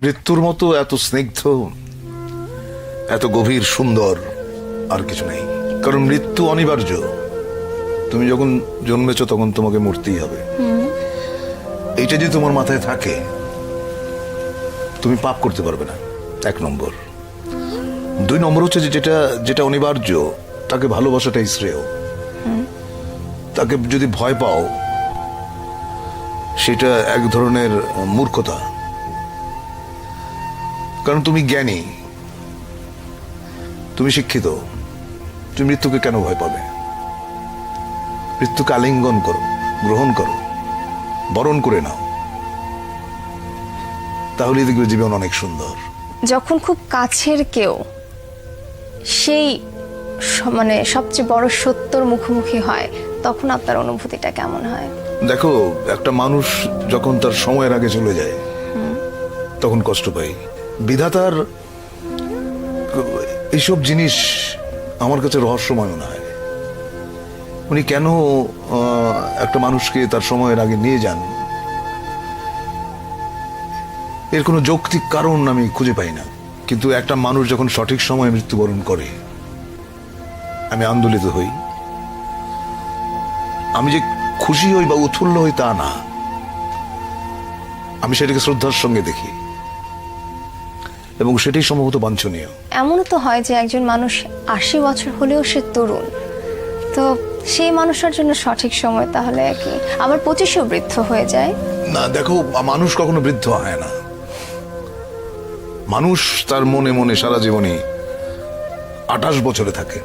মৃত্যুর মতো এত স্নিগ্ধ, এত গভীর সুন্দর আর কিছু নেই। কারণ মৃত্যু অনিবার্য। তুমি যখন জন্মেছো তখন তোমাকে মরতেই হবে। এইটা যদি তোমার মাথায় থাকে, তুমি পাপ করতে পারবে না, 1 নম্বর। 2 নম্বর হচ্ছে যে যেটা যেটা অনিবার্য তাকে ভালোবাসাটাই শ্রেয়। তাকে যদি ভয় পাও সেটা এক ধরনের মূর্খতা। কারণ তুমি জ্ঞানী, তুমি শিক্ষিত, তুমি মৃত্যুকে কেন ভয় পাবে? মৃত্যুকে আলিঙ্গন করো, গ্রহণ করো, বরণ করে নাও, তাহলেই দেখবে জীবন অনেক সুন্দর। যখন খুব কাছের কেউ সেই মানে সবচেয়ে বড় সত্যর মুখোমুখি হয়, তখন আপনার অনুভূতিটা কেমন হয়? দেখো, একটা মানুষ যখন তার সময়ের আগে চলে যায় তখন কষ্ট পাই। বিধাতার এইসব জিনিস আমার কাছে রহস্যময় মনে হয়। উনি কেন একটা মানুষকে তার সময়ের আগে নিয়ে যান, এর কোনো যৌক্তিক কারণ আমি খুঁজে পাই না। কিন্তু একটা মানুষ যখন সঠিক সময়ে মৃত্যুবরণ করে, আমি আন্দোলিত হই। আমি যে খুশি হই বা উৎফুল্ল হই তা না, আমি সেটাকে শ্রদ্ধার সঙ্গে দেখি এবং সেটাই সম্ভবত বাঞ্ছনীয়। এমনও তো হয় যে একজন মানুষ 80 বছর হলেও সে তরুণ, তো সেই মানুষটার জন্য সঠিক সময় তাহলে কি আবার 25-এও বৃদ্ধ হয়ে যায়? না, দেখো, মানুষ কখনো বৃদ্ধ হয় না। মানুষ তার মনে মনে সারা জীবনে 28 বছরে থাকে।